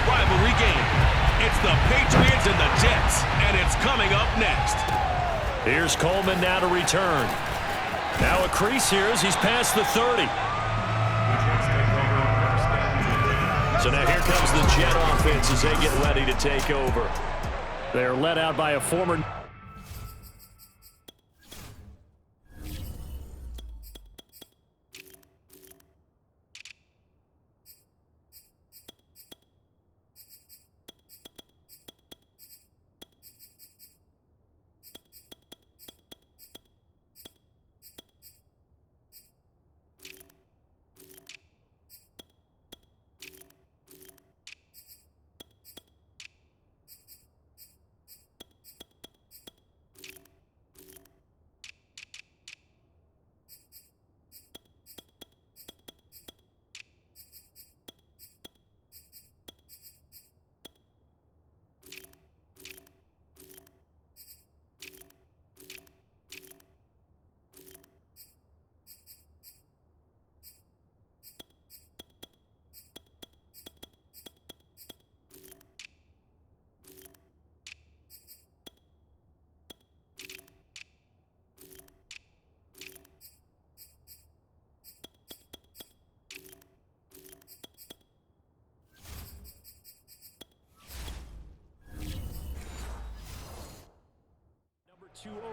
rivalry game. It's the Patriots and the Jets, and it's coming up next. Here's Coleman now to return. Now a crease here as he's past the 30. So now here comes the Jet offense as they get ready to take over. They're led out by a former...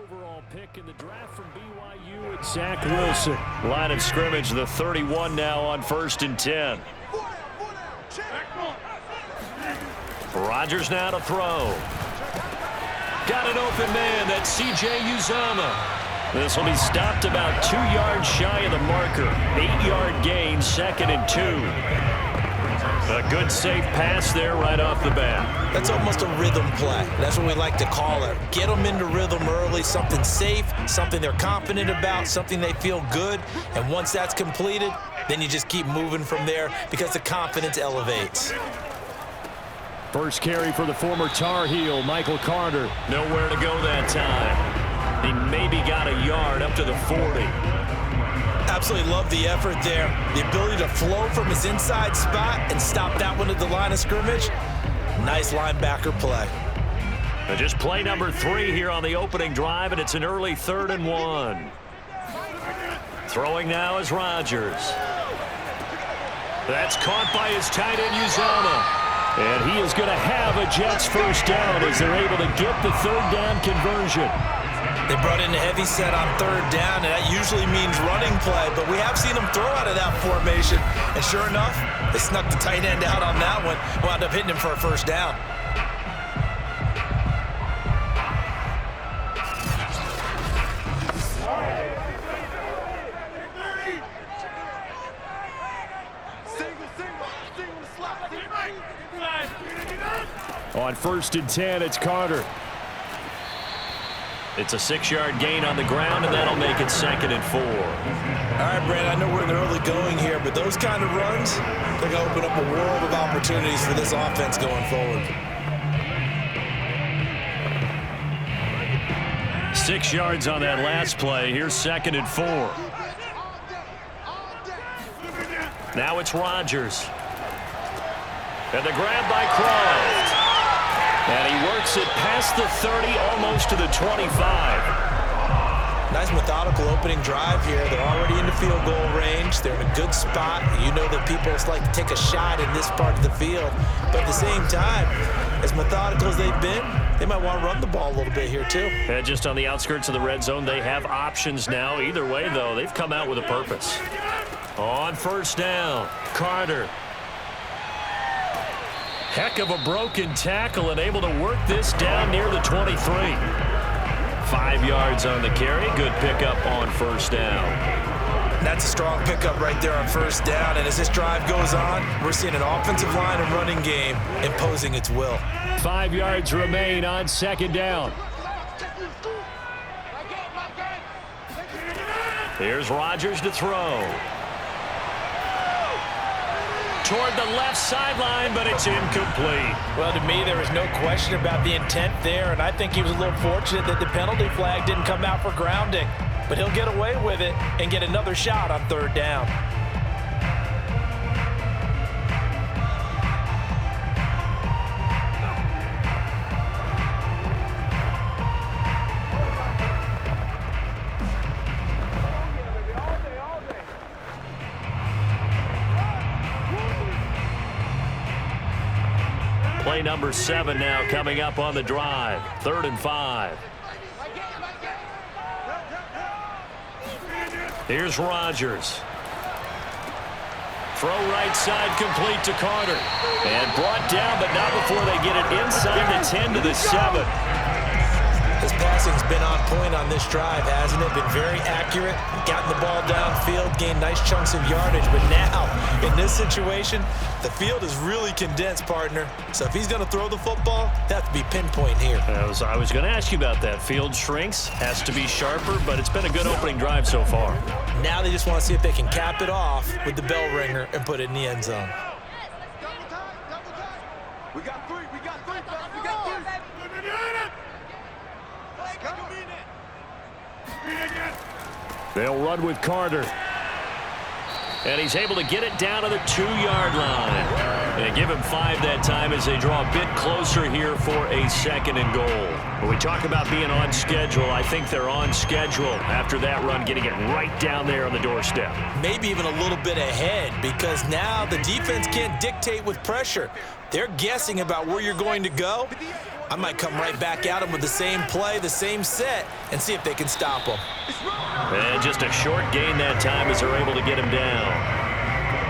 overall pick in the draft from BYU, it's Zach Wilson. Line of scrimmage, the 31 now on 1st and 10. Rodgers now to throw. Got an open man, that's C.J. Uzomah. This will be stopped about 2 yards shy of the marker. 8-yard gain, 2nd and 2. A good safe pass there right off the bat. That's almost a rhythm play. That's what we like to call it. Get them into rhythm early, something safe, something they're confident about, something they feel good. And once that's completed, then you just keep moving from there because the confidence elevates. First carry for the former Tar Heel, Michael Carter. Nowhere to go that time. He maybe got a yard up to the 40. Absolutely love the effort there. The ability to flow from his inside spot and stop that one at the line of scrimmage. Nice linebacker play. Just play number 3 here on the opening drive, and it's an early 3rd and 1. Throwing now is Rodgers. That's caught by his tight end, Uzomah. And he is going to have a Jets first down as they're able to get the 3rd down conversion. They brought in a heavy set on 3rd down, and that usually means running play, but we have seen them throw out of that formation. And sure enough, they snuck the tight end out on that one, wound up hitting him for a first down. On 1st and 10, it's Carter. It's a 6-yard gain on the ground, and that'll make it 2nd and 4. All right, Brad, I know we're in the early going here, but those kind of runs, they're going to open up a world of opportunities for this offense going forward. 6 yards on that last play. Here's 2nd and 4. Now it's Rodgers. And the grab by Croft. And he works it past the 30, almost to the 25. Nice methodical opening drive here. They're already in the field goal range. They're in a good spot. You know that people like to take a shot in this part of the field. But at the same time, as methodical as they've been, they might want to run the ball a little bit here too. And just on the outskirts of the red zone, they have options now. Either way, though, they've come out with a purpose. On 1st down, Carter. Heck of a broken tackle and able to work this down near the 23. 5 yards on the carry. Good pickup on 1st down. That's a strong pickup right there on 1st down. And as this drive goes on, we're seeing an offensive line and running game imposing its will. 5 yards remain on 2nd down. Here's Rodgers to throw. Toward the left sideline, but it's incomplete. Well, to me, there was no question about the intent there, and I think he was a little fortunate that the penalty flag didn't come out for grounding. But he'll get away with it and get another shot on 3rd down. play number 7 now coming up on the drive. 3rd and 5. Here's Rodgers. Throw right side complete to Carter. And brought down, but not before they get it inside the 10 to the 7. His passing's been on point on this drive, hasn't it? Been very accurate, gotten the ball downfield, gained nice chunks of yardage. But now, in this situation, the field is really condensed, partner. So if he's going to throw the football, that has to be pinpoint here. I was going to ask you about that. Field shrinks, has to be sharper, but it's been a good opening drive so far. Now they just want to see if they can cap it off with the bell ringer and put it in the end zone. We got three, we got three, we got three. They'll run with Carter. And he's able to get it down to the 2-yard line. And give him 5 that time as they draw a bit closer here for a 2nd and goal. When we talk about being on schedule, I think they're on schedule after that run, getting it right down there on the doorstep. Maybe even a little bit ahead, because now the defense can't dictate with pressure. They're guessing about where you're going to go. I might come right back at them with the same play, the same set, and see if they can stop them. And just a short gain that time as they're able to get him down.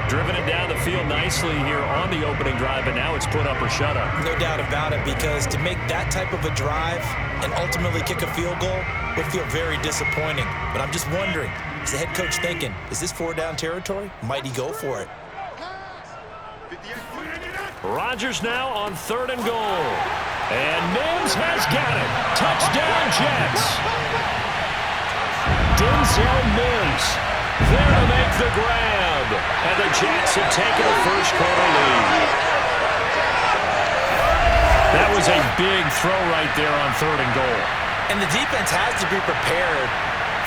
Driven it down the field nicely here on the opening drive, but now it's put up or shut up. No doubt about it, because to make that type of a drive and ultimately kick a field goal would feel very disappointing. But I'm just wondering, is the head coach thinking, is this 4-down territory? Might he go for it? Rodgers now on 3rd and goal. And Mims has got it. Touchdown, Jets. Denzel Mims there to make the grab. And the Jets have taken a first-quarter lead. That was a big throw right there on 3rd and goal. And the defense has to be prepared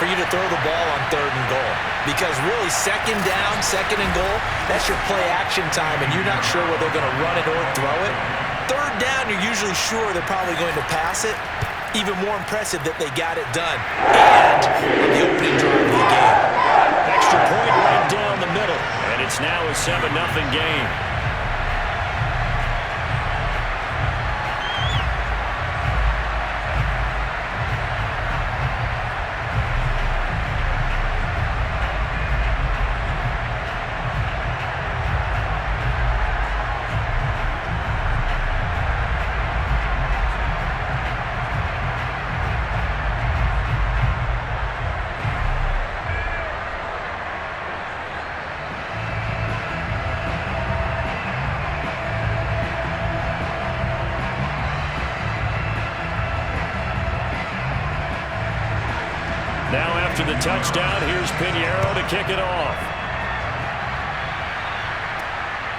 for you to throw the ball on 3rd and goal. Because really, 2nd down, 2nd and goal, that's your play action time, and you're not sure whether they're going to run it or throw it. 3rd down, you're usually sure they're probably going to pass it. Even more impressive that they got it done. And the opening drive of the game. Extra point right down the middle. And it's now a 7-0 game. Now after the touchdown, here's Pinheiro to kick it off.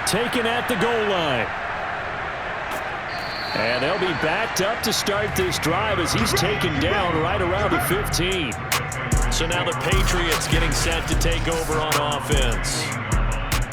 Taken at the goal line. And they'll be backed up to start this drive as he's taken down right around the 15. So now the Patriots getting set to take over on offense.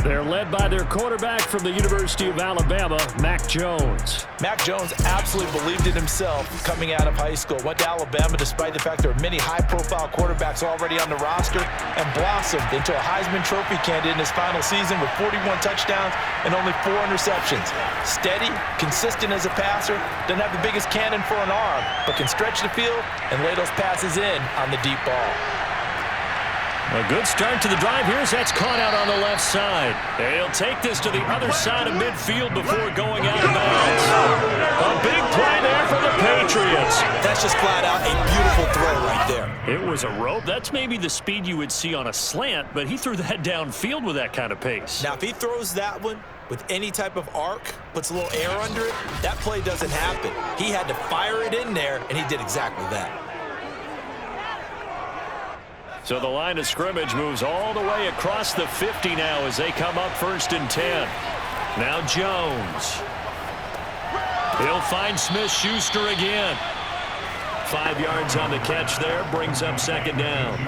They're led by their quarterback from the University of Alabama, Mac Jones. Mac Jones absolutely believed in himself coming out of high school. Went to Alabama despite the fact there are many high-profile quarterbacks already on the roster, and blossomed into a Heisman Trophy candidate in his final season with 41 touchdowns and only 4 interceptions. Steady, consistent as a passer, doesn't have the biggest cannon for an arm, but can stretch the field and lay those passes in on the deep ball. A good start to the drive here as that's caught out on the left side. They'll take this to the other side of midfield before going out of bounds. A big play there for the Patriots. That's just flat out a beautiful throw right there. It was a rope. That's maybe the speed you would see on a slant, but he threw that downfield with that kind of pace. Now, if he throws that one with any type of arc, puts a little air under it, that play doesn't happen. He had to fire it in there, and he did exactly that. So the line of scrimmage moves all the way across the 50 now as they come up 1st and 10. Now Jones. He'll find Smith-Schuster again. 5 yards on the catch there, brings up 2nd down.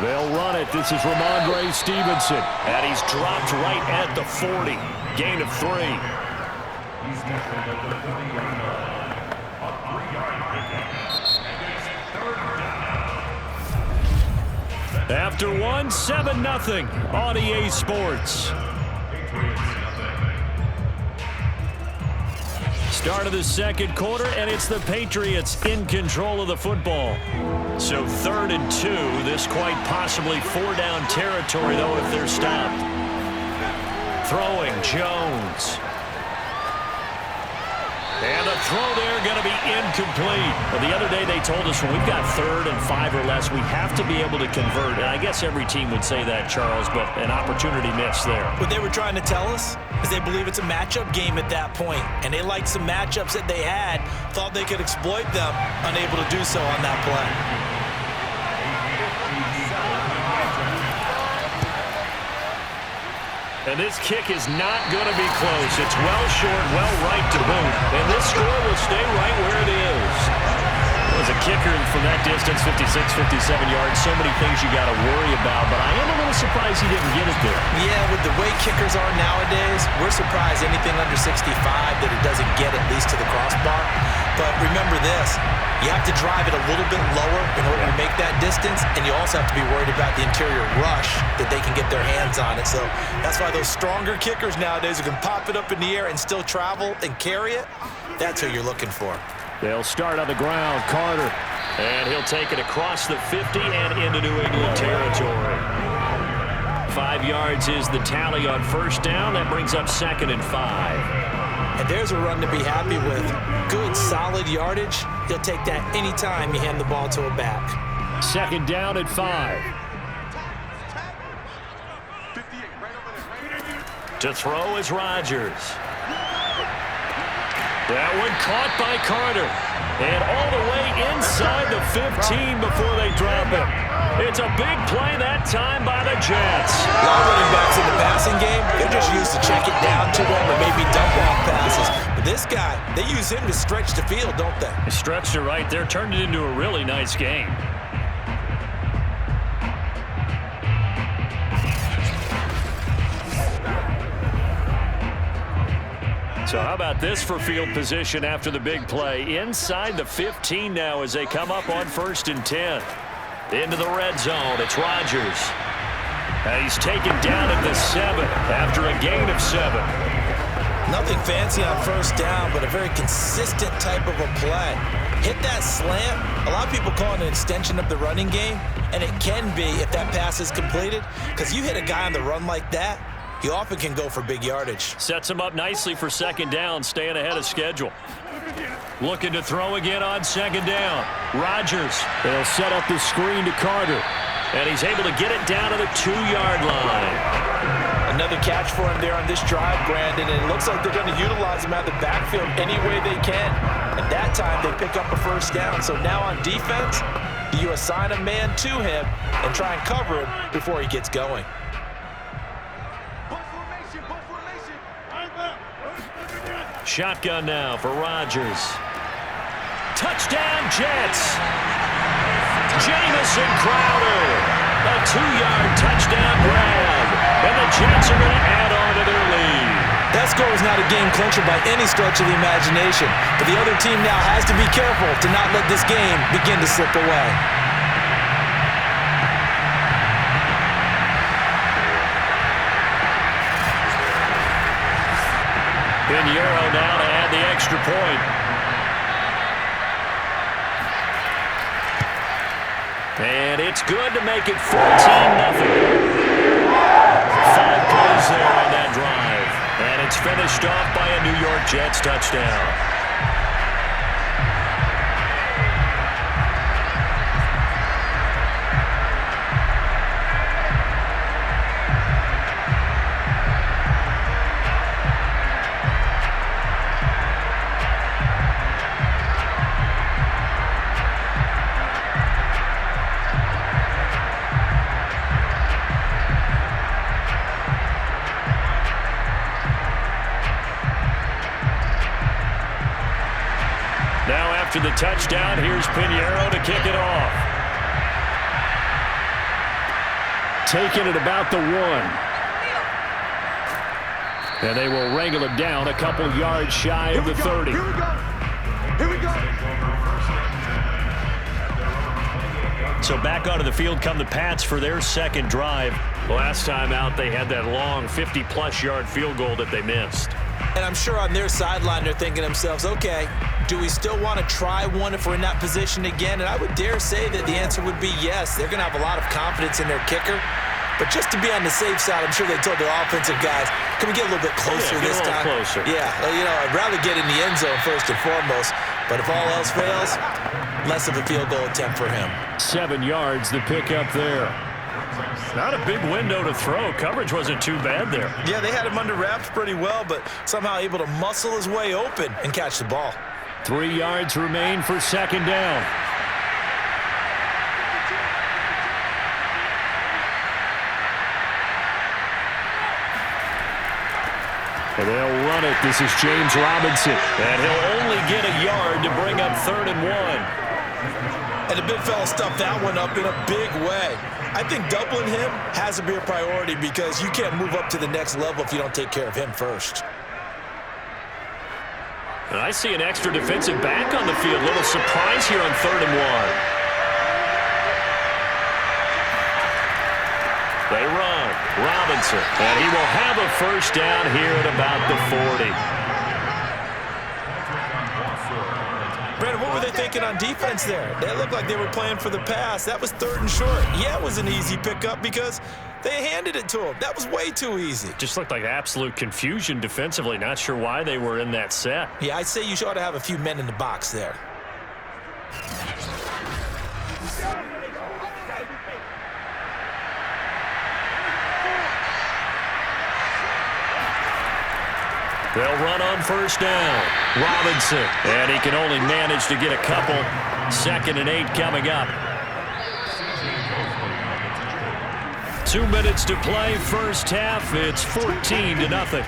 They'll run it. This is Ramondre Stevenson. And he's dropped right at the 40. Gain of 3. After 1, 7-0 on EA Sports. Start of the second quarter, and it's the Patriots in control of the football. So 3rd and 2. This quite possibly 4-down territory, though, if they're stopped. Throwing, Jones. And the throw there going to be incomplete. Well, the other day they told us when we've got 3rd and 5 or less, we have to be able to convert. And I guess every team would say that, Charles, but an opportunity missed there. What they were trying to tell us is they believe it's a matchup game at that point, and they liked some matchups that they had, thought they could exploit them, unable to do so on that play. And this kick is not going to be close. It's well short, well right to boot. And this score will stay right where it is. As a kicker from that distance, 56, 57 yards, so many things you got to worry about, but I am a little surprised he didn't get it there. Yeah, with the way kickers are nowadays, we're surprised anything under 65 that it doesn't get at least to the crossbar. But remember this, you have to drive it a little bit lower in order to make that distance, and you also have to be worried about the interior rush that they can get their hands on it. So that's why those stronger kickers nowadays who can pop it up in the air and still travel and carry it, that's who you're looking for. They'll start on the ground, Carter. And he'll take it across the 50 and into New England territory. 5 yards is the tally on 1st down. That brings up 2nd and 5. And there's a run to be happy with. Good, solid yardage. He'll take that anytime you hand the ball to a back. 2nd down and 5. To throw is Rodgers. That one caught by Carter. And all the way inside the 15 before they drop it. It's a big play that time by the Jets. A lot of running backs in the passing game, they're just used to check it down to them or maybe dump off passes. But this guy, they use him to stretch the field, don't they? They stretched it right there, turned it into a really nice game. So how about this for field position after the big play? Inside the 15 now as they come up on 1st and 10. Into the red zone, it's Rodgers. And he's taken down at the 7 after a gain of 7. Nothing fancy on 1st down, but a very consistent type of a play. Hit that slant. A lot of people call it an extension of the running game, and it can be if that pass is completed, because you hit a guy on the run like that, he often can go for big yardage. Sets him up nicely for 2nd down, staying ahead of schedule. Looking to throw again on 2nd down. Rodgers. They'll set up the screen to Carter. And he's able to get it down to the 2-yard line. Another catch for him there on this drive, Brandon, and it looks like they're going to utilize him out of the backfield any way they can. And that time they pick up a 1st down. So now on defense, you assign a man to him and try and cover him before he gets going. Shotgun now for Rodgers. Touchdown, Jets. Jamison Crowder. A 2-yard touchdown grab. And the Jets are going to add on to their lead. That score was not a game clincher by any stretch of the imagination. But the other team now has to be careful to not let this game begin to slip away. Pinheiro now to add the extra point. And it's good to make it 14-0. 5 plays there on that drive. And it's finished off by a New York Jets touchdown. After the touchdown, here's Pinheiro to kick it off. taken at about the 1. And they will wrangle it down a couple yards shy of the 30. Here we go. Here we go. So back onto the field come the Pats for their second drive. Last time out, they had that long 50-plus yard field goal that they missed. And I'm sure on their sideline, they're thinking to themselves, okay, do we still want to try one if we're in that position again? And I would dare say that the answer would be yes. They're going to have a lot of confidence in their kicker. But just to be on the safe side, I'm sure they told their offensive guys, can we get a little bit closer this time? Closer. Yeah, you know, I'd rather get in the end zone first and foremost. But if all else fails, less of a field goal attempt for him. 7 yards, the pickup there. Not a big window to throw. Coverage wasn't too bad there. Yeah, they had him under wraps pretty well, but somehow able to muscle his way open and catch the ball. 3 yards remain for second down. And they'll run it. This is James Robinson. And he'll only get a yard to bring up 3rd and 1. And the big fella stuffed that one up in a big way. I think doubling him has to be a priority because you can't move up to the next level if you don't take care of him first. And I see an extra defensive back on the field. Little surprise here on 3rd and 1. They run. Robinson. And he will have a first down here at about the 40. Brandon, what were they thinking on defense there? They looked like they were playing for the pass. That was 3rd and short. Yeah, it was an easy pickup because they handed it to him. That was way too easy. Just looked like absolute confusion defensively. Not sure why they were in that set. Yeah, I'd say you ought to have a few men in the box there. They'll run on first down. Robinson. And he can only manage to get a couple. 2nd and 8 coming up. 2 minutes to play. First half. It's 14-0.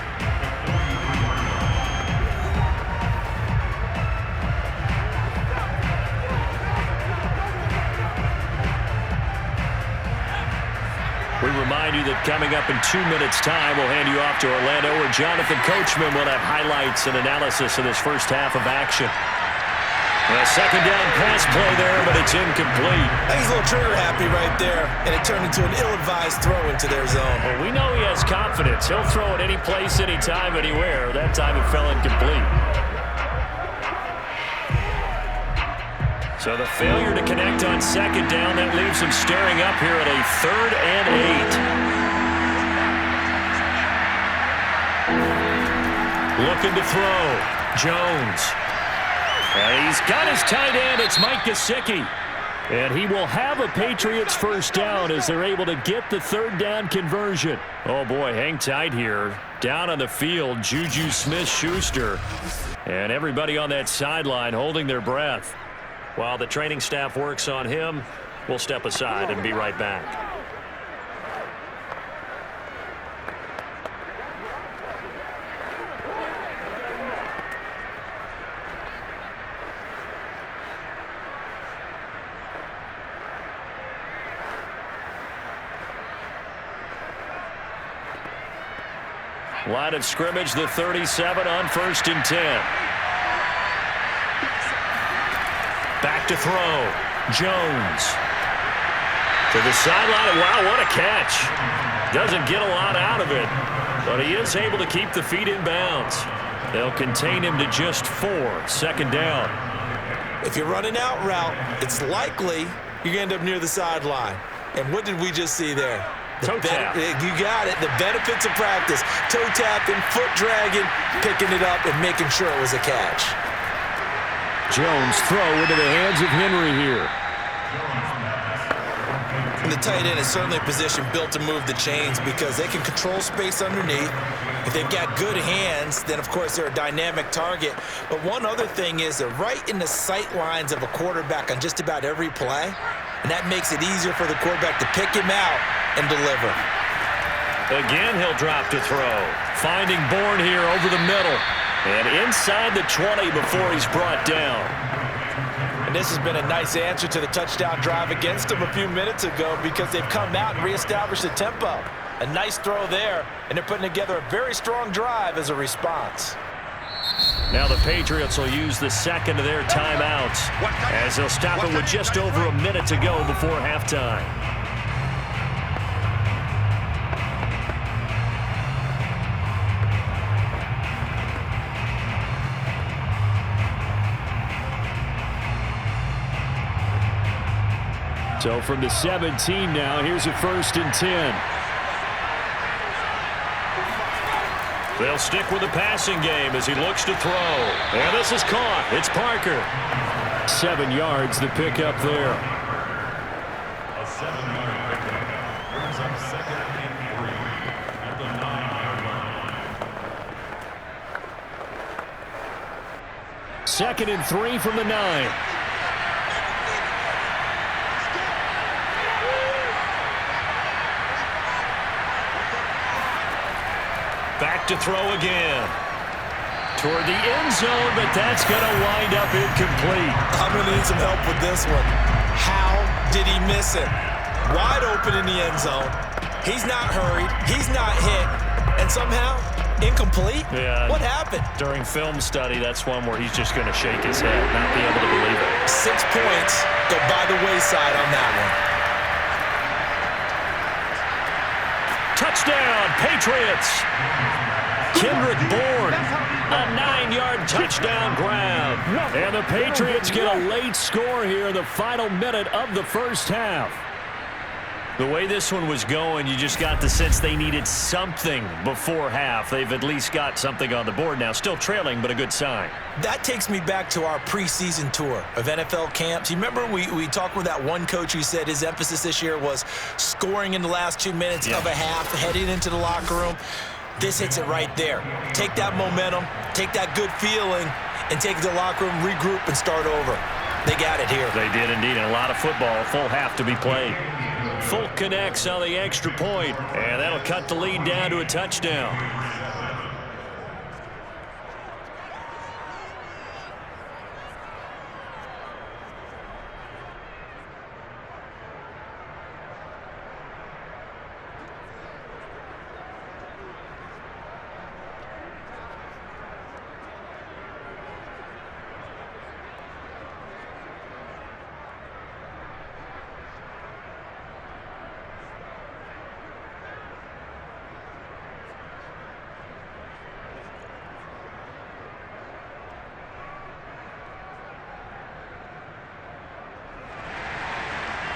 We remind you that coming up in 2 minutes' time, we'll hand you off to Orlando, where Jonathan Coachman will have highlights and analysis of this first half of action. A second down pass play there, but it's incomplete. I think he's a little trigger happy right there, and it turned into an ill-advised throw into their zone. Well, we know he has confidence. He'll throw it any place, anytime, anywhere. That time it fell incomplete. So the failure to connect on second down, that leaves him staring up here at a 3rd and 8. Looking to throw. Jones. And he's got his tight end. It's Mike Gesicki. And he will have a Patriots first down as they're able to get the 3rd down conversion. Oh, boy, hang tight here. Down on the field, Juju Smith-Schuster. And everybody on that sideline holding their breath. While the training staff works on him, we'll step aside and be right back. Line of scrimmage, the 37 on 1st and 10. Back to throw. Jones. To the sideline. Wow, what a catch. Doesn't get a lot out of it, but he is able to keep the feet in bounds. They'll contain him to just 4. 2nd down. If you're running out route, it's likely you're going to end up near the sideline. And what did we just see there? Toe tap. You got it. The benefits of practice. Toe tapping, foot dragging, picking it up, and making sure it was a catch. Jones throw into the hands of Henry here. And the tight end is certainly a position built to move the chains because they can control space underneath. If they've got good hands, then of course they're a dynamic target. But one other thing is they're right in the sight lines of a quarterback on just about every play. And that makes it easier for the quarterback to pick him out and deliver. Again, he'll drop to throw. Finding Bourne here over the middle. And inside the 20 before he's brought down. And this has been a nice answer to the touchdown drive against them a few minutes ago because they've come out and reestablished the tempo. A nice throw there, and they're putting together a very strong drive as a response. Now the Patriots will use the second of their timeouts as they'll stop it with just over a minute to go before halftime. So from the 17 now, here's a 1st and 10. They'll stick with the passing game as he looks to throw. And this is caught. It's Parker. 7 yards the pick up there. A 7-yard pickup brings up 2nd and 3 at the 9-yard line. 2nd and 3 from the 9. Back to throw again. Toward the end zone, but that's going to wind up incomplete. I'm going to need some help with this one. How did he miss it? Wide open in the end zone. He's not hurried. He's not hit. And somehow, incomplete? Yeah. What happened? During film study, that's one where he's just going to shake his head, not be able to believe it. 6 points go by the wayside on that one. Touchdown, Patriots. Kendrick Bourne, a 9-yard touchdown grab. And the Patriots get a late score here in the final minute of the first half. The way this one was going, you just got the sense they needed something before half. They've at least got something on the board now. Still trailing, but a good sign. That takes me back to our preseason tour of NFL camps. You remember we talked with that one coach who said his emphasis this year was scoring in the last 2 minutes of a half, heading into the locker room. This hits it right there. Take that momentum, take that good feeling, and take it to the locker room, regroup, and start over. They got it here. They did indeed, and a lot of football, a full half to be played. Folk connects on the extra point, and that'll cut the lead down to a touchdown.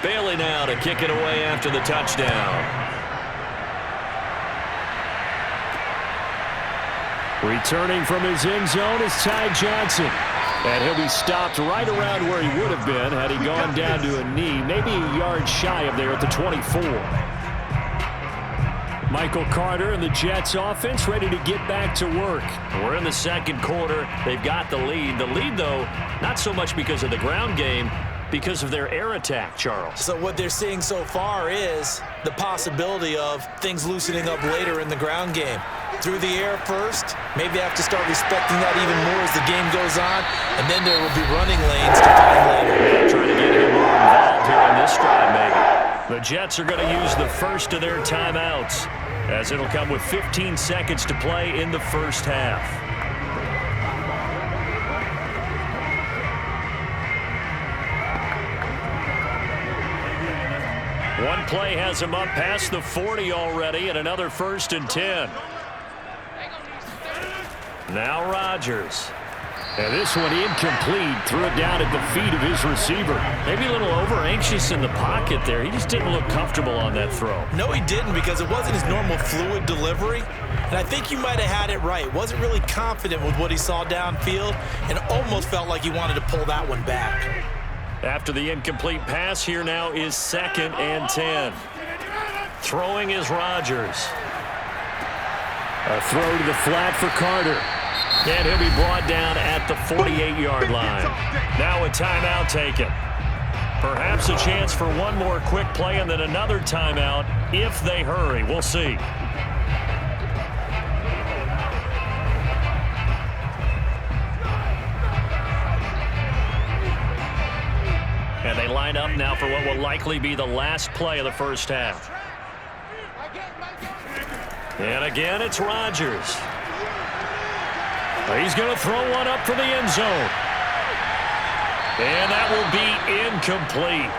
Bailey now to kick it away after the touchdown. Returning from his end zone is Ty Johnson. And he'll be stopped right around where he would have been had he gone down to a knee, maybe a yard shy of there at the 24. Michael Carter and the Jets offense ready to get back to work. We're in the second quarter. They've got the lead. The lead, though, not so much because of the ground game, because of their air attack, Charles. So what they're seeing so far is the possibility of things loosening up later in the ground game. Through the air first, maybe they have to start respecting that even more as the game goes on, and then there will be running lanes to find later. Yeah, trying to get him more involved here in this drive, maybe. The Jets are going to use the first of their timeouts, as it'll come with 15 seconds to play in the first half. One play has him up past the 40 already, and another 1st and 10. Now Rodgers. And this one incomplete. Threw it down at the feet of his receiver. Maybe a little over-anxious in the pocket there. He just didn't look comfortable on that throw. No, he didn't, because it wasn't his normal fluid delivery. And I think you might have had it right. Wasn't really confident with what he saw downfield and almost felt like he wanted to pull that one back. After the incomplete pass, here now is 2nd and 10. Throwing is Rodgers. A throw to the flat for Carter. And he'll be brought down at the 48-yard line. Now a timeout taken. Perhaps a chance for one more quick play and then another timeout if they hurry. We'll see. And they line up now for what will likely be the last play of the first half. And again, it's Rodgers. He's going to throw one up for the end zone. And that will be incomplete.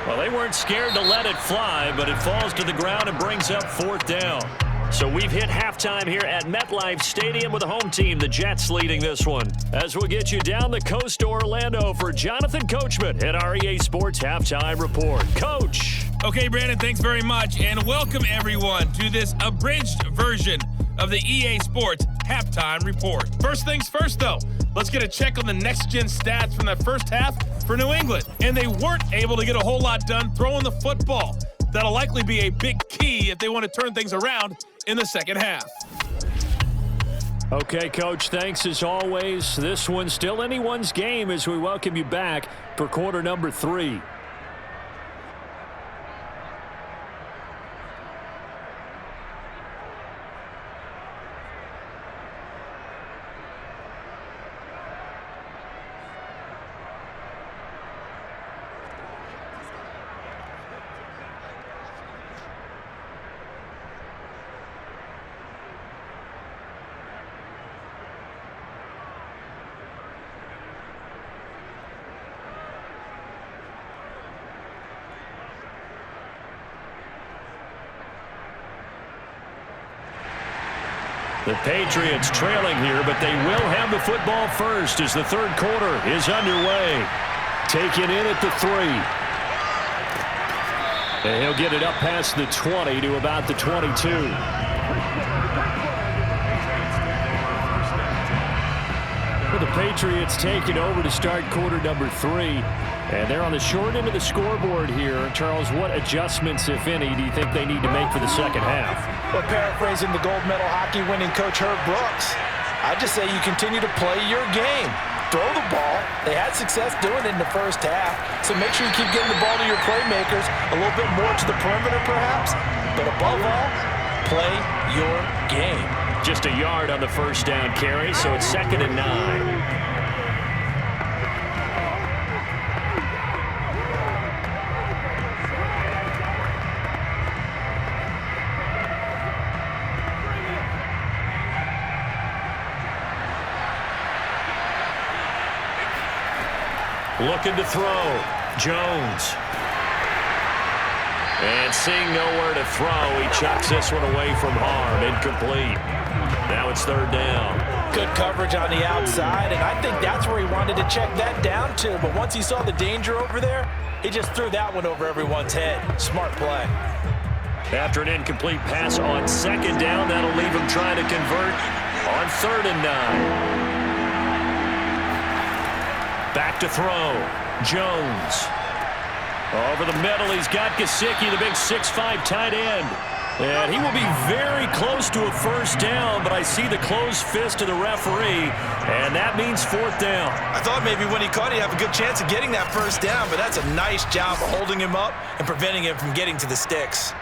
Well, they weren't scared to let it fly, but it falls to the ground and brings up fourth down. So we've hit halftime here at MetLife Stadium with the home team, the Jets, leading this one. As we'll get you down the coast to Orlando for Jonathan Coachman at our EA Sports Halftime Report. Coach. Okay, Brandon, thanks very much, and welcome everyone to this abridged version of the EA Sports Halftime Report. First things first, though, let's get a check on the next-gen stats from the first half for New England. And they weren't able to get a whole lot done throwing the football. That'll likely be a big key if they want to turn things around in the second half. Okay, Coach, thanks as always. This one's still anyone's game as we welcome you back for quarter number 3. The Patriots trailing here, but they will have the football first as the third quarter is underway. Taken in at the 3. And he'll get it up past the 20 to about the 22. Well, the Patriots take it over to start quarter number 3. And they're on the short end of the scoreboard here. Charles, what adjustments, if any, do you think they need to make for the second half? Well, paraphrasing the gold medal hockey winning coach Herb Brooks, I just say you continue to play your game. Throw the ball. They had success doing it in the first half, so make sure you keep getting the ball to your playmakers, a little bit more to the perimeter perhaps, but above all, play your game. Just a yard on the first down carry, so it's 2nd and 9. Looking to throw. Jones. And seeing nowhere to throw, he chucks this one away from harm. Incomplete. Now it's 3rd down. Good coverage on the outside, and I think that's where he wanted to check that down to. But once he saw the danger over there, he just threw that one over everyone's head. Smart play. After an incomplete pass on 2nd down, that'll leave him trying to convert on 3rd and 9. Back to throw. Jones. Over the middle, he's got Gesicki, the big 6'5" tight end. And he will be very close to a first down, but I see the closed fist of the referee, and that means 4th down. I thought maybe when he caught it, he'd have a good chance of getting that first down, but that's a nice job of holding him up and preventing him from getting to the sticks.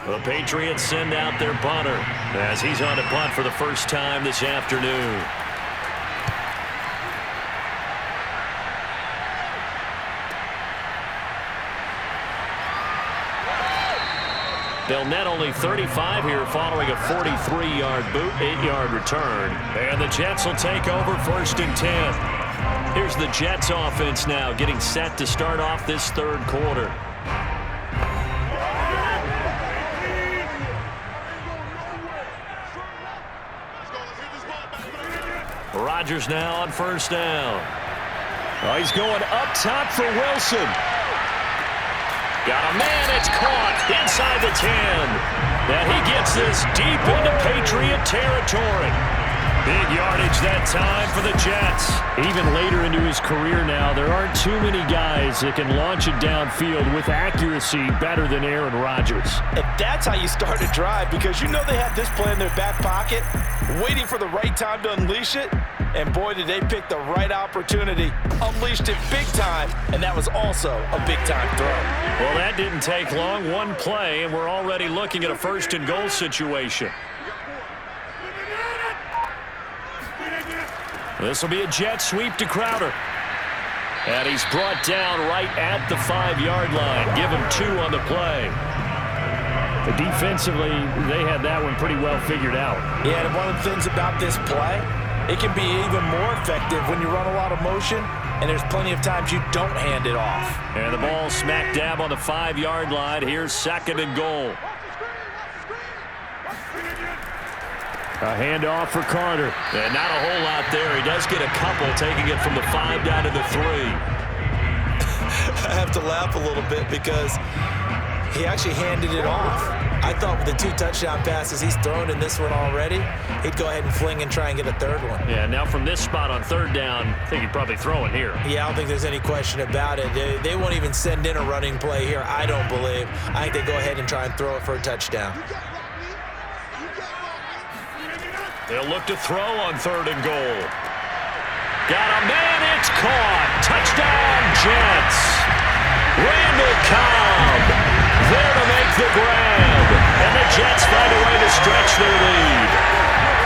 The Patriots send out their punter as he's on to punt for the first time this afternoon. They'll net only 35 here following a 43-yard boot, 8-yard return. And the Jets will take over 1st and 10. Here's the Jets offense now getting set to start off this 3rd quarter. Rodgers now on 1st down. Oh, he's going up top for Wilson. Got a man, it's caught inside the 10. And he gets this deep into Patriot territory. Big yardage that time for the Jets. Even later into his career now, there aren't too many guys that can launch it downfield with accuracy better than Aaron Rodgers. And that's how you start a drive, because you know they have this play in their back pocket, waiting for the right time to unleash it. And boy, did they pick the right opportunity. Unleashed it big time, and that was also a big-time throw. Well, that didn't take long. One play, and we're already looking at a first-and-goal situation. This will be a jet sweep to Crowder. And he's brought down right at the 5-yard line. Give him 2 on the play. Defensively, they had that one pretty well figured out. Yeah, and one of the things about this play, it can be even more effective when you run a lot of motion, and there's plenty of times you don't hand it off. And the ball smack dab on the 5-yard line. Here's 2nd and goal. A handoff for Carter. And not a whole lot there. He does get a couple, taking it from the 5 down to the 3. I have to laugh a little bit because he actually handed it off. I thought with the 2 touchdown passes he's thrown in this one already, he'd go ahead and fling and try and get a 3rd one. Yeah, now from this spot on 3rd down, I think he'd probably throw it here. Yeah, I don't think there's any question about it. They won't even send in a running play here, I don't believe. I think they go ahead and try and throw it for a touchdown. They'll look to throw on 3rd and goal. Got a man, it's caught. Touchdown, Jets. Randall Cobb there to make the grab. And the Jets find a way to stretch their lead.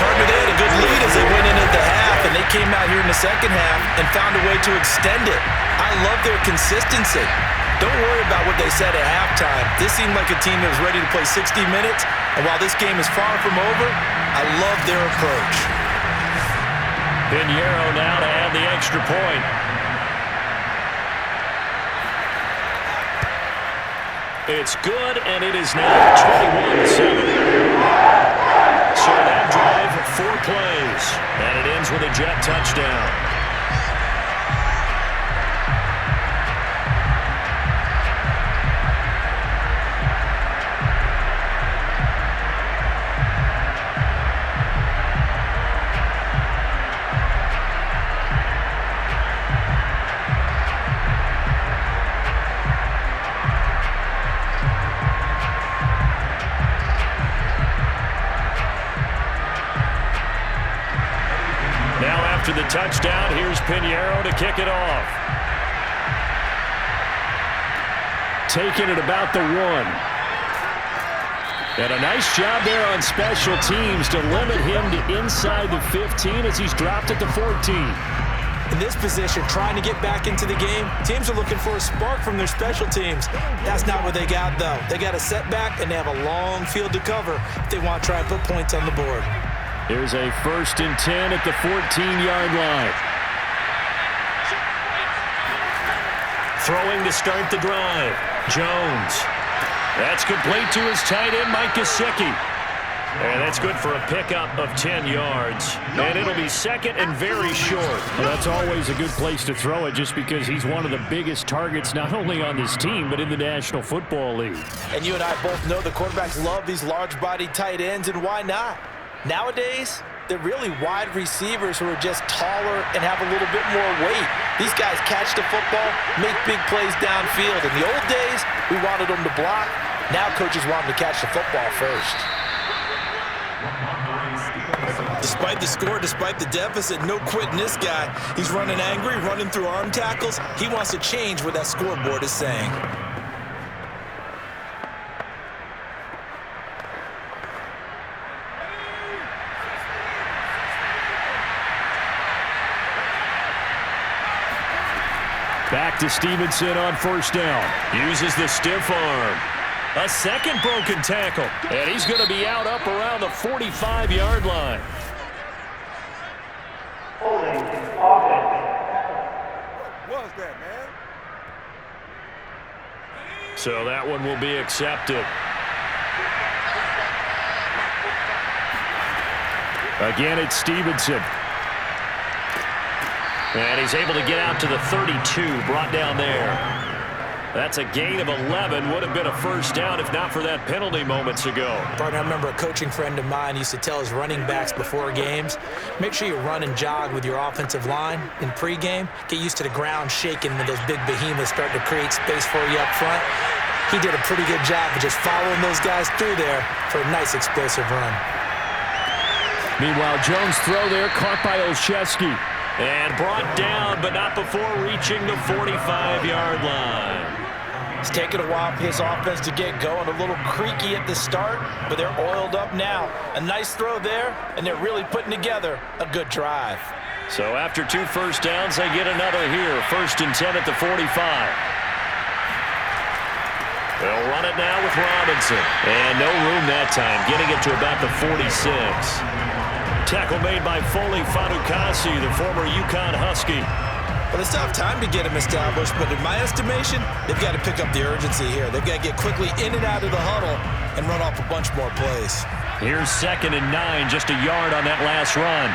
Partner, they had a good lead as they went in at the half, and they came out here in the second half and found a way to extend it. I love their consistency. Don't worry about what they said at halftime. This seemed like a team that was ready to play 60 minutes, and while this game is far from over, I love their approach. Pinheiro now to add the extra point. It's good, and it is now 21-7. So that drive, 4 plays, and it ends with a Jet touchdown. After the touchdown, here's Pinheiro to kick it off. Taking it about the 1. And a nice job there on special teams to limit him to inside the 15 as he's dropped at the 14. In this position, trying to get back into the game, teams are looking for a spark from their special teams. That's not what they got, though. They got a setback, and they have a long field to cover if they want to try and put points on the board. Here's a 1st and 10 at the 14-yard line. Throwing to start the drive. Jones. That's complete to his tight end, Mike Gesicki. And that's good for a pickup of 10 yards. And it'll be 2nd and very short. Well, that's always a good place to throw it just because he's one of the biggest targets not only on this team but in the National Football League. And you and I both know the quarterbacks love these large-bodied tight ends, and why not? Nowadays, they're really wide receivers who are just taller and have a little bit more weight. These guys catch the football, make big plays downfield. In the old days, we wanted them to block. Now coaches want them to catch the football first. Despite the score, despite the deficit, no quitting this guy. He's running angry, running through arm tackles. He wants to change what that scoreboard is saying. Back to Stevenson on 1st down. Uses the stiff arm. A 2nd broken tackle. And he's going to be out up around the 45-yard line. What was that, man? So that one will be accepted. Again, it's Stevenson. And he's able to get out to the 32, brought down there. That's a gain of 11. Would have been a 1st down if not for that penalty moments ago. Partner, I remember a coaching friend of mine used to tell his running backs before games, make sure you run and jog with your offensive line in pregame. Get used to the ground shaking when those big behemoths start to create space for you up front. He did a pretty good job of just following those guys through there for a nice explosive run. Meanwhile, Jones' throw there caught by Olszewski. And brought down, but not before reaching the 45-yard line. It's taken a while for this offense to get going. A little creaky at the start, but they're oiled up now. A nice throw there, and they're really putting together a good drive. So after 2 first downs, they get another here. 1st and 10 at the 45. They'll run it now with Robinson. And no room that time, getting it to about the 46. Tackle made by Foley Fadukasi, the former UConn Husky. Well, they still have time to get him established, but in my estimation, they've got to pick up the urgency here. They've got to get quickly in and out of the huddle and run off a bunch more plays. Here's 2nd and 9, just a yard on that last run.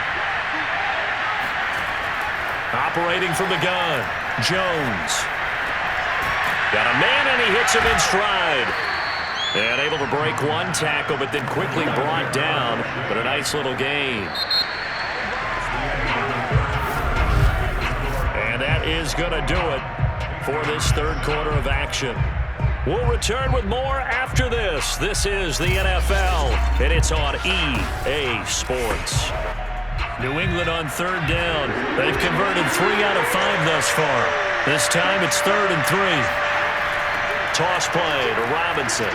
Operating from the gun, Jones. Got a man, and he hits him in stride. And able to break one tackle, but then quickly brought down. But a nice little gain. And that is going to do it for this 3rd quarter of action. We'll return with more after this. This is the NFL, and it's on EA Sports. New England on 3rd down. They've converted 3 out of 5 thus far. This time it's 3rd and 3. Toss play to Robinson.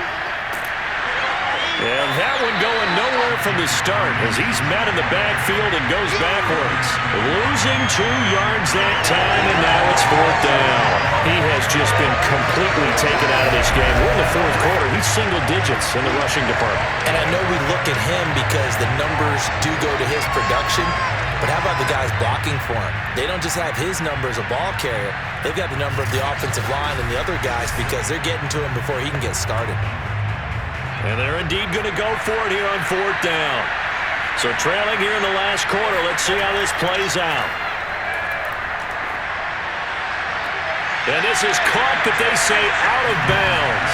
And that one going nowhere from the start as he's met in the backfield and goes backwards. Losing 2 yards that time, and now it's 4th down. He has just been completely taken out of this game. We're in the 4th quarter. He's single digits in the rushing department. And I know we look at him because the numbers do go to his production, but how about the guys blocking for him? They don't just have his number as a ball carrier. They've got the number of the offensive line and the other guys because they're getting to him before he can get started. And they're indeed going to go for it here on 4th down. So trailing here in the last quarter. Let's see how this plays out. And this is caught, but they say out of bounds.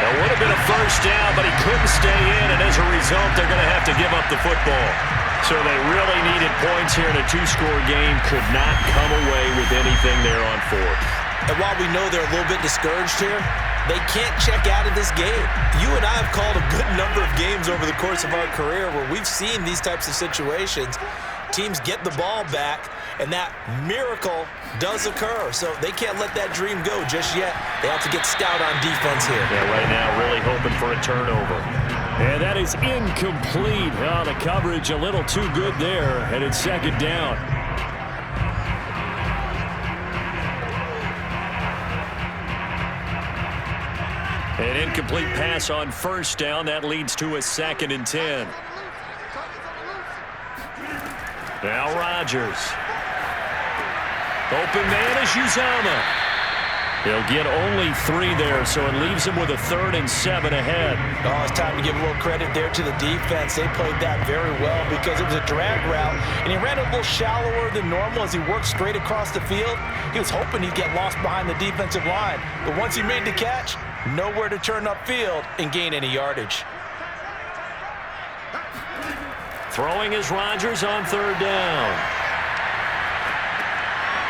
That would have been a 1st down, but he couldn't stay in, and as a result, they're going to have to give up the football. So they really needed points here in a 2-score game. Could not come away with anything there on 4th. And while we know they're a little bit discouraged here, they can't check out of this game. You and I have called a good number of games over the course of our career where we've seen these types of situations. Teams get the ball back, and that miracle does occur. So they can't let that dream go just yet. They have to get stout on defense here. Yeah, right now really hoping for a turnover. And that is incomplete. Oh, the coverage a little too good there, and it's 2nd down. An incomplete pass on 1st down. That leads to a 2nd and 10. Now Rodgers. Open man is Uzomah. He'll get only 3 there, so it leaves him with a 3rd and 7 ahead. Oh, it's time to give a little credit there to the defense. They played that very well because it was a drag route, and he ran a little shallower than normal as he worked straight across the field. He was hoping he'd get lost behind the defensive line, but once he made the catch, nowhere to turn upfield and gain any yardage. Throwing is Rodgers on 3rd down.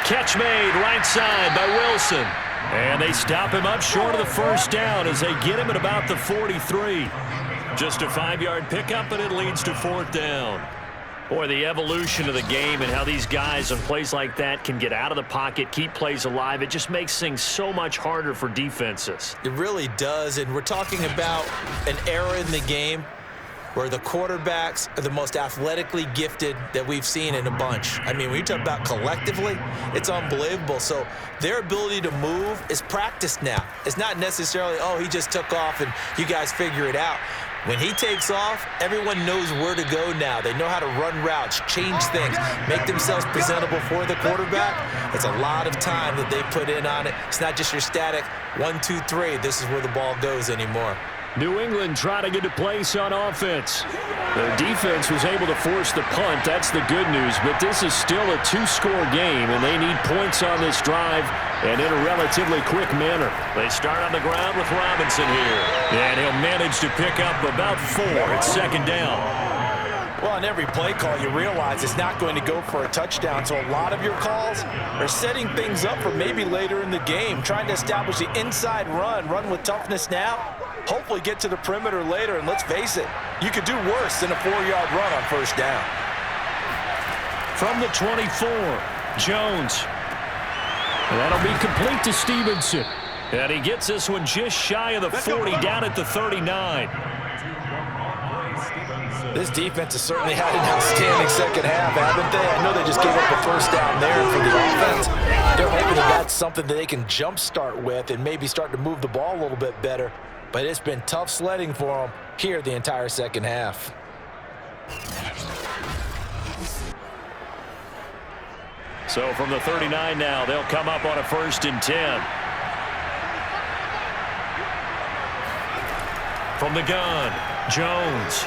Catch made right side by Wilson. And they stop him up short of the 1st down as they get him at about the 43. Just a 5-yard pickup, and it leads to 4th down. Boy, the evolution of the game and how these guys on plays like that can get out of the pocket, keep plays alive, it just makes things so much harder for defenses. It really does, and we're talking about an era in the game where the quarterbacks are the most athletically gifted that we've seen in a bunch. I mean, when you talk about collectively, it's unbelievable. So their ability to move is practiced now. It's not necessarily, oh, he just took off and you guys figure it out. When he takes off, everyone knows where to go now. They know how to run routes, change things, make themselves presentable for the quarterback. It's a lot of time that they put in on it. It's not just your static 1, 2, 3. This is where the ball goes anymore. New England trying to get a place on offense. Their defense was able to force the punt. That's the good news. But this is still a 2-score game, and they need points on this drive and in a relatively quick manner. They start on the ground with Robinson here. And he'll manage to pick up about 4. It's 2nd down. Well, on every play call, you realize it's not going to go for a touchdown. So a lot of your calls are setting things up for maybe later in the game, trying to establish the inside run with toughness now. hopefully get to the perimeter later. And let's face it, you could do worse than a 4-yard run on first down. From the 24, Jones. That'll be complete to Stevenson. And he gets this one just shy of the 40, down at the 39. This defense has certainly had an outstanding second half, haven't they? I know they just gave up a first down there for the offense. They're hoping that that's something that they can jumpstart with and maybe start to move the ball a little bit better. But it's been tough sledding for them here the entire second half. So from the 39 now, they'll come up on a 1st and 10. From the gun, Jones.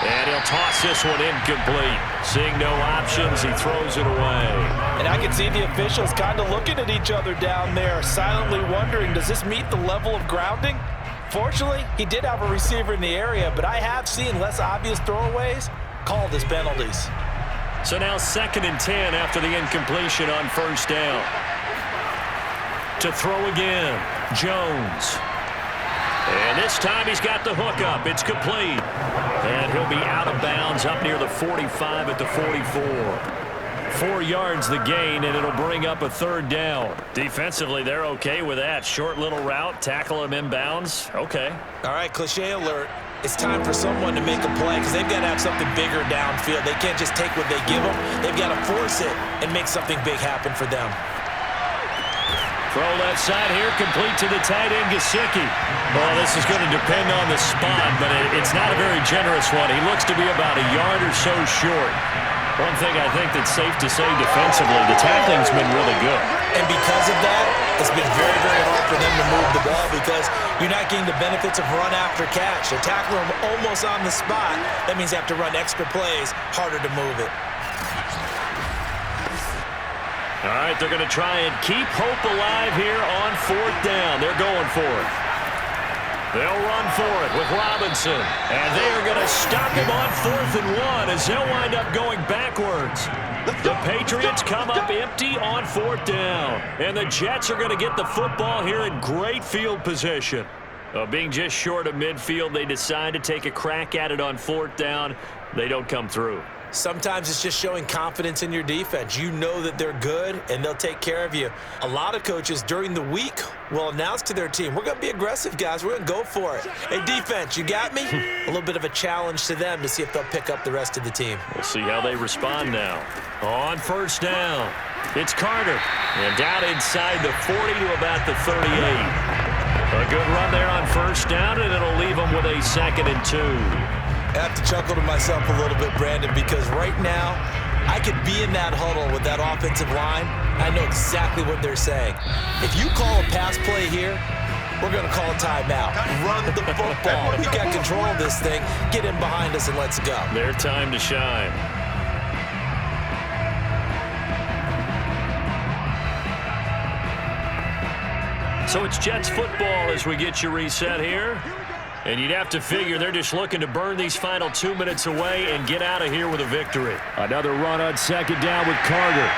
And he'll toss this one incomplete. Seeing no options, he throws it away. And I can see the officials kind of looking at each other down there, silently wondering, does this meet the level of grounding? Fortunately, he did have a receiver in the area, but I have seen less obvious throwaways called as penalties. So now 2nd and 10 after the incompletion on 1st down. To throw again, Jones. And this time he's got the hook up. It's complete. And he'll be out of bounds up near the 45 at the 44. 4 yards the gain, and it'll bring up a 3rd down. Defensively, they're okay with that. Short little route, tackle him inbounds. Okay. All right, cliche alert. It's time for someone to make a play because they've got to have something bigger downfield. They can't just take what they give them. They've got to force it and make something big happen for them. Throw left side here, complete to the tight end, Gesicki. Well, this is going to depend on the spot, but it's not a very generous one. He looks to be about a yard or so short. One thing I think that's safe to say defensively, the tackling's been really good. And because of that, it's been very, very hard for them to move the ball because you're not getting the benefits of run after catch. They tackle them almost on the spot. That means they have to run extra plays, harder to move it. All right, they're going to try and keep hope alive here on 4th down. They're going for it. They'll run for it with Robinson. And they are going to stop him on 4th and 1 as they'll wind up going backwards. The Patriots come up empty on 4th down. And the Jets are going to get the football here in great field position. Being just short of midfield, they decide to take a crack at it on 4th down. They don't come through. Sometimes it's just showing confidence in your defense. You know that they're good, and they'll take care of you. A lot of coaches during the week will announce to their team, we're going to be aggressive, guys. We're going to go for it. Hey, defense, you got me? A little bit of a challenge to them to see if they'll pick up the rest of the team. We'll see how they respond now. On 1st down, it's Carter. And down inside the 40 to about the 38. A good run there on 1st down, and it'll leave them with a 2nd and 2. I have to chuckle to myself a little bit, Brandon, because right now I could be in that huddle with that offensive line. I know exactly what they're saying. If you call a pass play here, we're going to call a timeout. Run the football. We got control of this thing. Get in behind us and let's go. Their time to shine. So it's Jets football as we get you reset here. And you'd have to figure they're just looking to burn these final 2 minutes away and get out of here with a victory. Another run on 2nd down with Carter.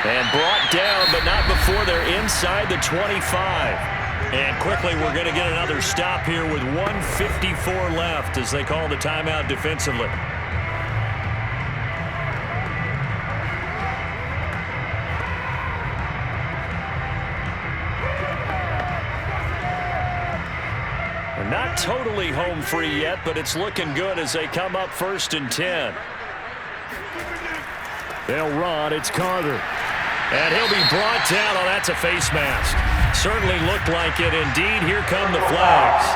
And brought down, but not before they're inside the 25. And quickly we're going to get another stop here with 1:54 left as they call the timeout defensively. Not totally home free yet, but it's looking good as they come up 1st and 10. They'll run. It's Carter. And he'll be brought down. Oh, that's a face mask. Certainly looked like it. Indeed, here come the flags.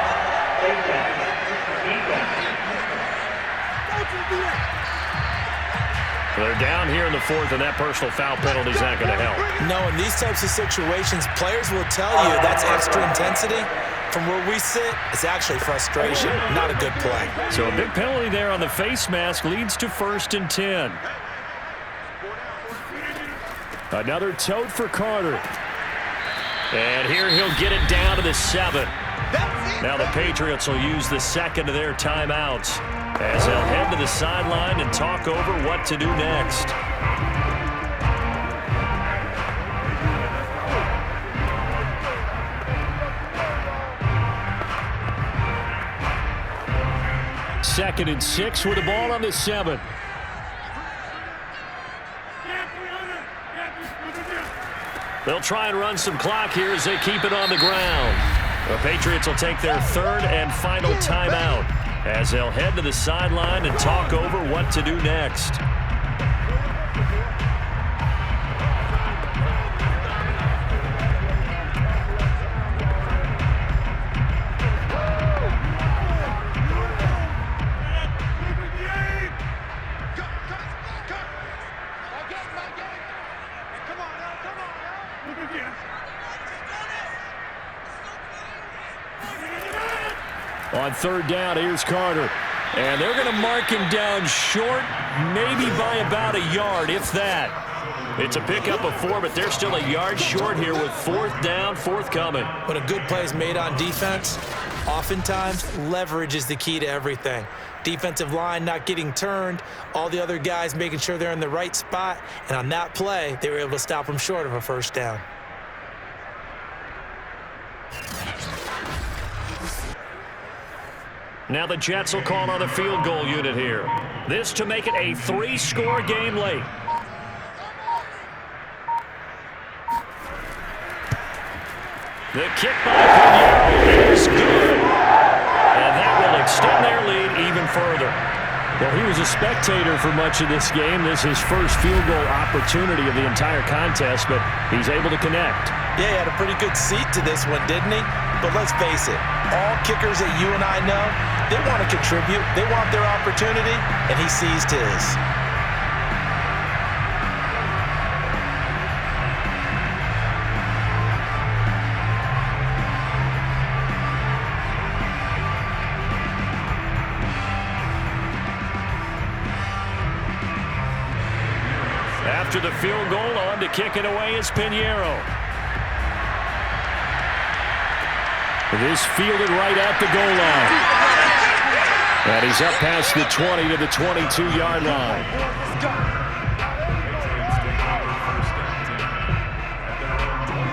They're down here in the 4th, and that personal foul penalty is not going to help. No, in these types of situations, players will tell you that's extra intensity. From where we sit, it's actually frustration, not a good play. So a big penalty there on the face mask leads to 1st and 10. Another tote for Carter. And here he'll get it down to the 7. Now the Patriots will use the 2nd of their timeouts as they'll head to the sideline and talk over what to do next. 2nd and 6 with the ball on the 7. They'll try and run some clock here as they keep it on the ground. The Patriots will take their 3rd and final timeout as they'll head to the sideline and talk over what to do next. On 3rd down, here's Carter. And they're going to mark him down short, maybe by about a yard, if that. It's a pickup of 4, but they're still a yard short here with 4th down, forthcoming. When a good play is made on defense, oftentimes leverage is the key to everything. Defensive line not getting turned, all the other guys making sure they're in the right spot, and on that play, they were able to stop them short of a 1st down. Now the Jets will call on the field goal unit here. This to make it a 3-score game late. The kick by Pinheiro is good. And that will extend their lead even further. Well, he was a spectator for much of this game. This is his first field goal opportunity of the entire contest, but he's able to connect. Yeah, he had a pretty good seat to this one, didn't he? But let's face it, all kickers that you and I know, they want to contribute. They want their opportunity, and he seized his. After the field goal, on to kick it away is Pinheiro. This fielded right at the goal line. And he's up past the 20 to the 22-yard line.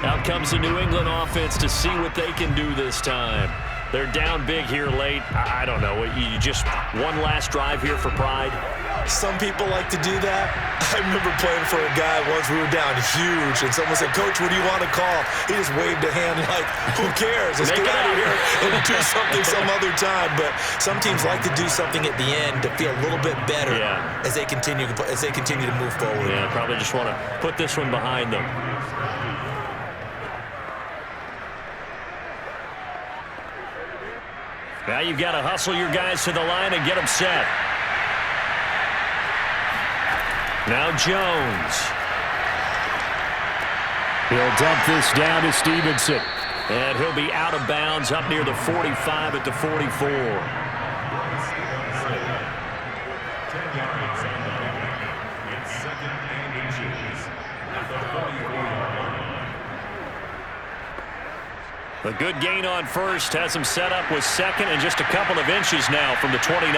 Out comes the New England offense to see what they can do this time. They're down big here late. I don't know. You just one last drive here for pride. Some people like to do that. I remember playing for a guy once. We were down huge, and someone said, "Coach, what do you want to call?" He just waved a hand like, "Who cares? Let's get out of here and do something some other time." But some teams like to do something at the end to feel a little bit better as they continue to move forward. Yeah, probably just want to put this one behind them. Now you've got to hustle your guys to the line and get them set. Now Jones. He'll dump this down to Stevenson. And he'll be out of bounds up near the 45 at the 44. 10 yards on the play. It's 2nd and inches at the 44-yard line. A good gain on first has him set up with 2nd and just a couple of inches now from the 29.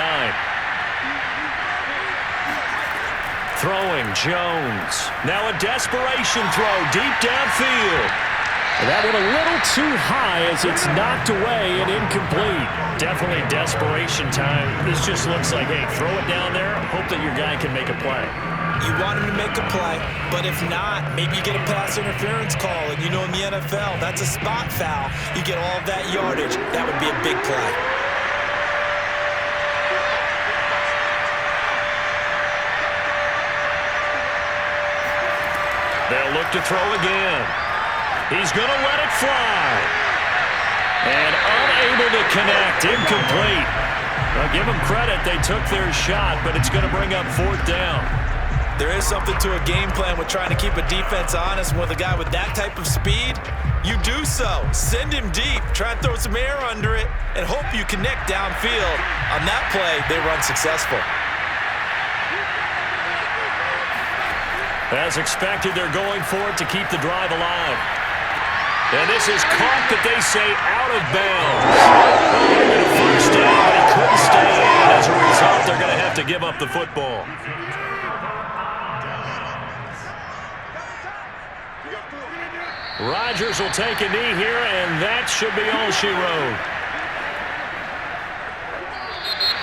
Throwing, Jones. Now a desperation throw deep downfield. That one a little too high as it's knocked away and incomplete. Definitely desperation time. This just looks like, hey, throw it down there, hope that your guy can make a play. You want him to make a play, but if not, maybe you get a pass interference call. And you know in the NFL, that's a spot foul. You get all that yardage. That would be a big play. They'll look to throw again. He's going to let it fly. And unable to connect. Incomplete. Well, give them credit. They took their shot, but it's going to bring up 4th down. There is something to a game plan with trying to keep a defense honest. With a guy with that type of speed, you do so. Send him deep. Try and throw some air under it and hope you connect downfield. On that play, they run successful. As expected, they're going for it to keep the drive alive. And this is caught, but they say out of bounds. A first down, but he couldn't stay in. And as a result, they're going to have to give up the football. Rodgers will take a knee here, and that should be all she wrote.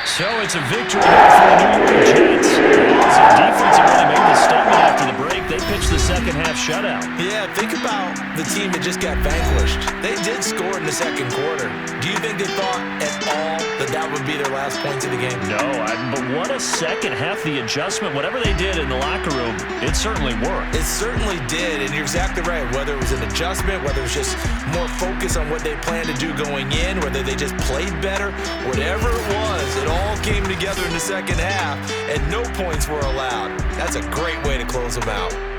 So it's a victory here for the New York Jets. As their defense really made the statement after the break. They pitched the second half shutout. Yeah, think about the team that just got vanquished. They did score in the second quarter. Do you think they thought at all that that would be their last points of the game? No, but what a second half. The adjustment, whatever they did in the locker room, it certainly worked. It certainly did, and you're exactly right. Whether it was an adjustment, whether it was just more focus on what they planned to do going in, whether they just played better, whatever it was, it all came together in the second half, and no points were allowed. That's a great way to close them out.